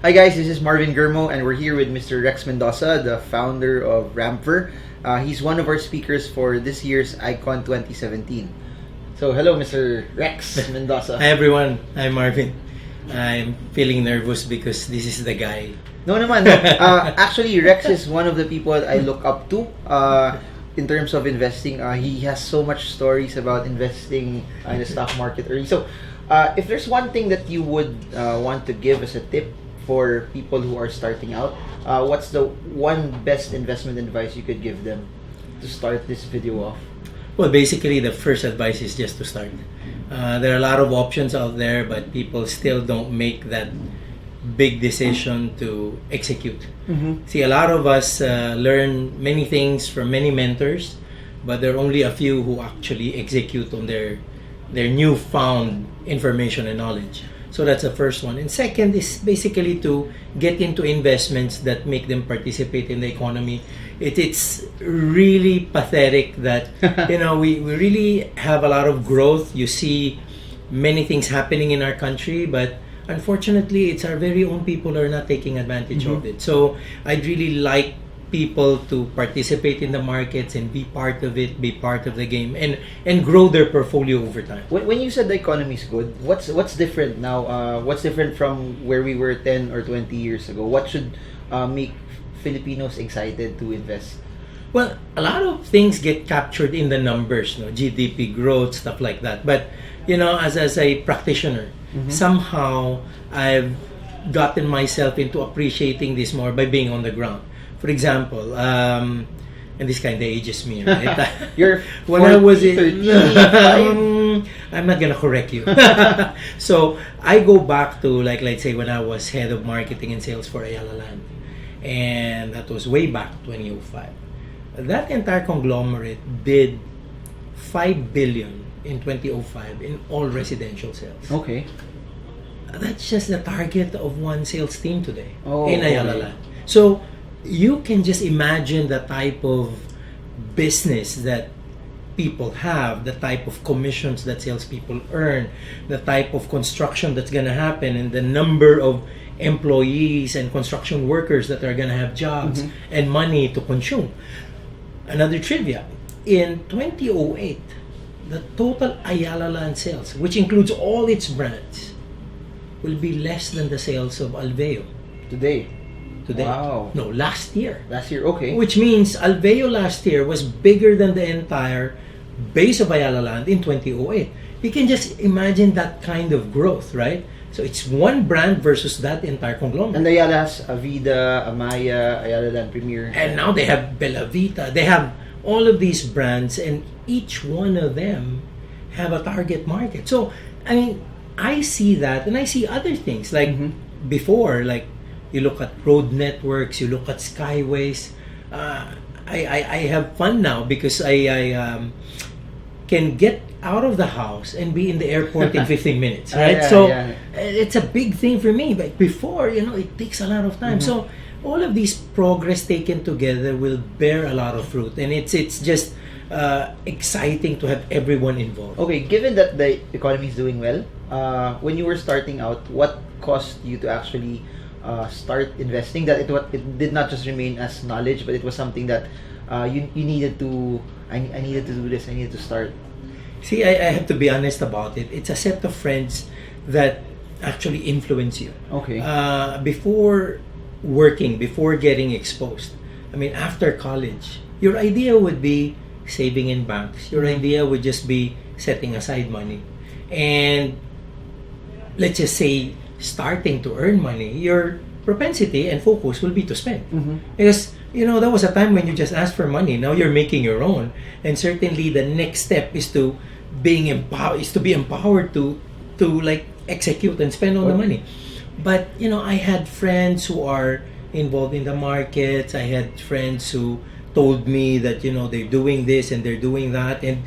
Hi guys, this is Marvin Germo and we're here with Mr. Rex Mendoza, the founder of Rampver. He's one of our speakers for this year's Icon 2017. So hello Mr. Rex Mendoza. Hi everyone, I'm Marvin. I'm feeling nervous because this is the guy. No naman, no. Actually, Rex is one of the people I look up to in terms of investing. He has so much stories about investing in the stock market early. So if there's one thing that you would want to give as a tip for people who are starting out, what's the one best investment advice you could give them to start this video off? Well, basically, the first advice is just to start. There are a lot of options out there, but people still don't make that big decision to execute. See, a lot of us learn many things from many mentors, but there are only a few who actually execute on their newfound information and knowledge. So that's the first one. And second is basically to get into investments that make them participate in the economy. It's really pathetic that we really have a lot of growth. You see many things happening in our country, but unfortunately it's our very own people who are not taking advantage of it. So I'd really like people to participate in the markets and be part of it, be part of the game, and grow their portfolio over time. When you said the economy is good, what's different now? What's different from where we were 10 or 20 years ago? What should make Filipinos excited to invest? Well, a lot of things get captured in the numbers, GDP growth, stuff like that. But as a practitioner, somehow I've gotten myself into appreciating this more by being on the ground. For example, and this kind of ages me, right? You're when 40, I was I'm not gonna correct you. So I go back to let's say when I was head of marketing and sales for Ayala Land, and that was way back 2005. That entire conglomerate did 5 billion in 2005 in all residential sales. Okay. That's just the target of one sales team today in okay. Ayala Land. So you can just imagine the type of business that people have, the type of commissions that salespeople earn, the type of construction that's going to happen, and the number of employees and construction workers that are going to have jobs and money to consume. Another trivia, in 2008, the total Ayala Land sales, which includes all its brands, will be less than the sales of Alveo Today. Wow. No, last year. Last year, okay. Which means Alveo last year was bigger than the entire base of Ayala Land in 2008. You can just imagine that kind of growth, right? So it's one brand versus that entire conglomerate. And Ayala has Avida, Amaya, Ayala Land Premier. And now they have Bella Vita. They have all of these brands, and each one of them have a target market. So, I mean, I see that, and I see other things. Like before, you look at road networks, you look at skyways. I have fun now because I can get out of the house and be in the airport in 15 minutes, right? It's a big thing for me. But before, it takes a lot of time. So all of these progress taken together will bear a lot of fruit, and it's just exciting to have everyone involved. Okay, given that the economy is doing well, when you were starting out, what caused you to actually start investing? That it did not just remain as knowledge, but it was something that you needed to. I needed to do this. I needed to start. See, I have to be honest about it. It's a set of friends that actually influence you. Okay. Before working, before getting exposed, I mean, after college, your idea would be saving in banks. Your idea would just be setting aside money, and let's just say starting to earn money, your propensity and focus will be to spend. Because there was a time when you just asked for money. Now you're making your own, and certainly the next step is to be empowered to execute and spend all the money. But I had friends who are involved in the markets. I had friends who told me that they're doing this and they're doing that, and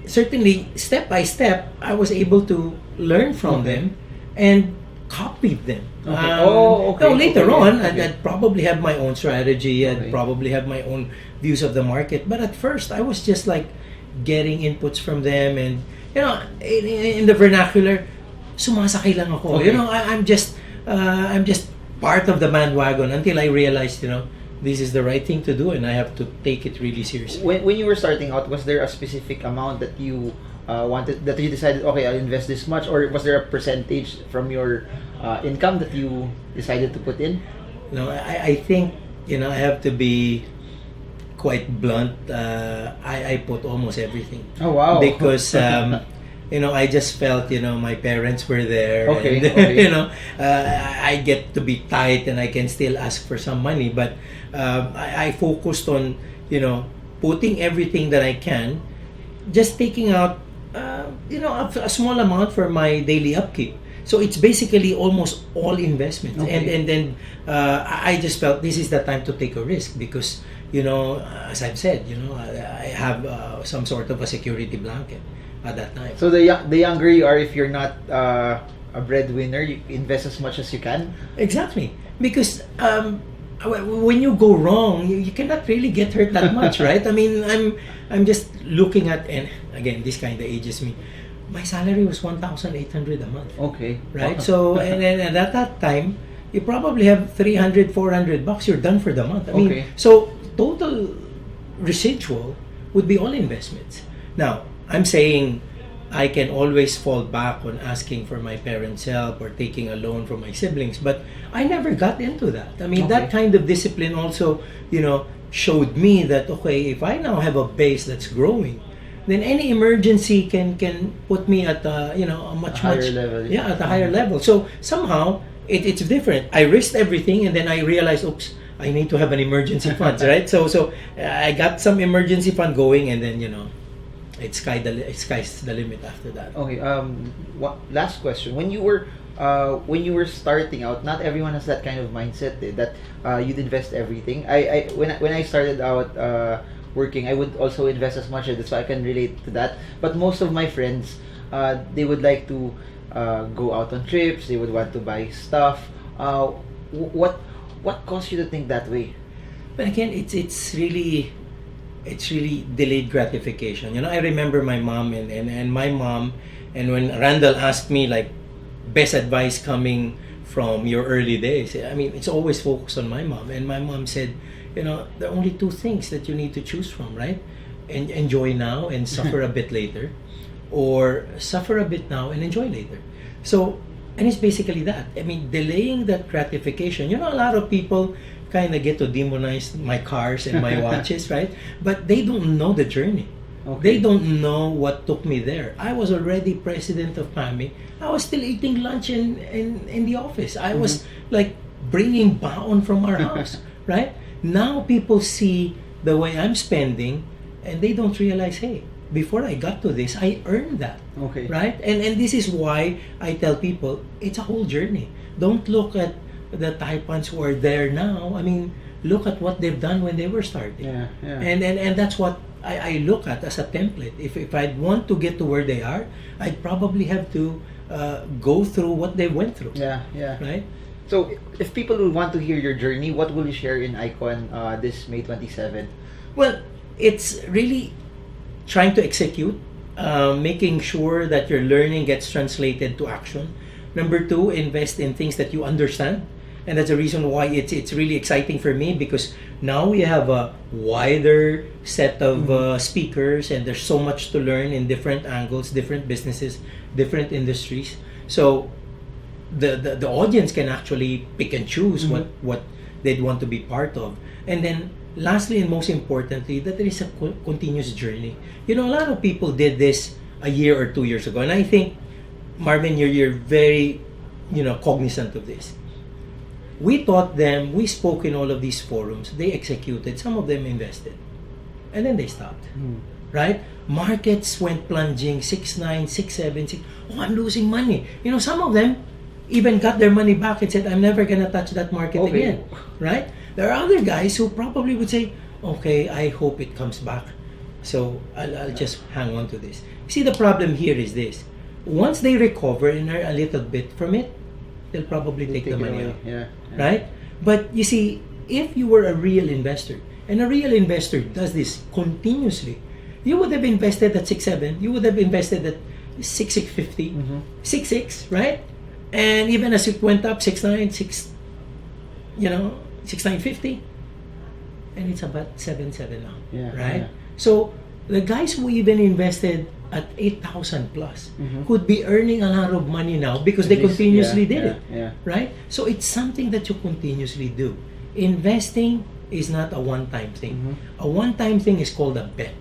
certainly step by step I was able to learn from them and copied them. Later on, I'd probably have my own strategy. I'd probably have my own views of the market. But at first, I was just getting inputs from them, and in the vernacular, sumasakay lang ako. I'm just part of the bandwagon until I realized, this is the right thing to do, and I have to take it really seriously. When you were starting out, was there a specific amount that you wanted, that you decided, okay, I'll invest this much, or was there a percentage from your income that you decided to put in? I think, I have to be quite blunt. I put almost everything. Oh, wow. Because I just felt my parents were there. Okay, and, okay. I get to be tight and I can still ask for some money, but I focused on putting everything that I can, just taking out a small amount for my daily upkeep. So it's basically almost all investments. Okay. And then I just felt this is the time to take a risk because as I've said, I have some sort of a security blanket at that time. So the younger you are, if you're not a breadwinner, you invest as much as you can. Exactly, because when you go wrong, you cannot really get hurt that much, right? I mean, I'm just looking at, and again, this kind of ages me. My salary was 1,800 a month. Okay. Right. So and at that time, you probably have 300, 400 bucks. You're done for the month. I mean, Okay. so total residual would be all investments. Now, I'm saying I can always fall back on asking for my parents' help or taking a loan from my siblings, but I never got into that. I mean, that kind of discipline also, showed me that, okay, if I now have a base that's growing, then any emergency can put me at a much higher level. Yeah, at a higher level. So somehow it's different. I risked everything, and then I realized, oops, I need to have an emergency fund, right? So I got some emergency fund going, and then it's sky's the limit after that. Okay. Last question. When you were starting out, not everyone has that kind of mindset that you'd invest everything. When I started out working, I would also invest as much as it, so I can relate to that. But most of my friends, they would like to go out on trips. They would want to buy stuff. What caused you to think that way? But again, it's really delayed gratification. I remember my mom and my mom, and when Randall asked me like best advice coming from your early days, I mean, it's always focused on my mom, and my mom said, there are only two things that you need to choose from, right? And enjoy now and suffer a bit later, or suffer a bit now and enjoy later. So, and it's basically that. I mean, delaying that gratification. A lot of people kind of get to demonize my cars and my watches, right? But they don't know the journey. Okay. They don't know what took me there. I was already president of PAMI. I was still eating lunch in the office. I was like bringing baon from our house, right? Now people see the way I'm spending, and they don't realize, hey, before I got to this, I earned that. Okay. Right? And this is why I tell people, it's a whole journey. Don't look at the Taipans who are there now. I mean, look at what they've done when they were starting. Yeah. And that's what I look at as a template. If I'd want to get to where they are, I'd probably have to go through what they went through. Yeah. Right? So, if people will want to hear your journey, what will you share in Icon this May 27? Well, it's really trying to execute, making sure that your learning gets translated to action. Number two, invest in things that you understand. And that's the reason why it's really exciting for me, because now we have a wider set of speakers, and there's so much to learn in different angles, different businesses, different industries. So the audience can actually pick and choose what they'd want to be part of. And then lastly and most importantly, that there is a continuous journey. A lot of people did this a year or 2 years ago, and I think, Marvin, you're very cognizant of this. We taught them, we spoke in all of these forums, they executed, some of them invested, and then they stopped. Right? Markets went plunging, 6.9, 6.7, 6. Oh, I'm losing money. Some of them even got their money back and said, I'm never gonna touch that market again. Right? There are other guys who probably would say, okay, I hope it comes back, so I'll just hang on to this. See, the problem here is this. Once they recover and are a little bit from it, they'll probably take the money out. Yeah. Right? But you see, if you were a real investor, and a real investor does this continuously, you would have invested at 6.7, you would have invested at 6.50, 6.6, right? And even as it went up, 6.9, 6, 6,950, and it's about 7,700 now, Yeah, right? yeah. So the guys who even invested at 8,000 plus Mhm. could be earning a lot of money now because they This- continuously yeah, did yeah, it, yeah. right? So it's something that you continuously do. Investing is not a one-time thing. A one-time thing is called a bet,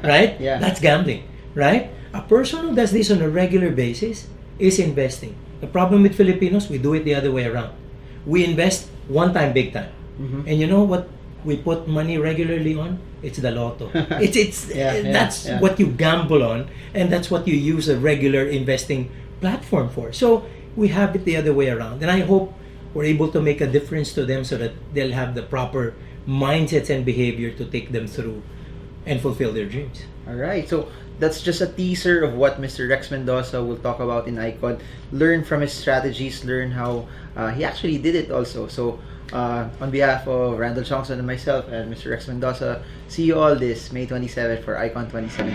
right? Yeah. That's gambling, right? A person who does this on a regular basis is investing. The problem with Filipinos, we do it the other way around. We invest one time, big time. And you know what we put money regularly on? It's the lotto. That's yeah. what you gamble on, and that's what you use a regular investing platform for. So we have it the other way around, and I hope we're able to make a difference to them so that they'll have the proper mindsets and behavior to take them through and fulfill their dreams. All right, so that's just a teaser of what Mr. Rex Mendoza will talk about in Icon. Learn from his strategies, learn how he actually did it also. So on behalf of Randall Chongson and myself and Mr. Rex Mendoza, see you all this May 27th for Icon 2017.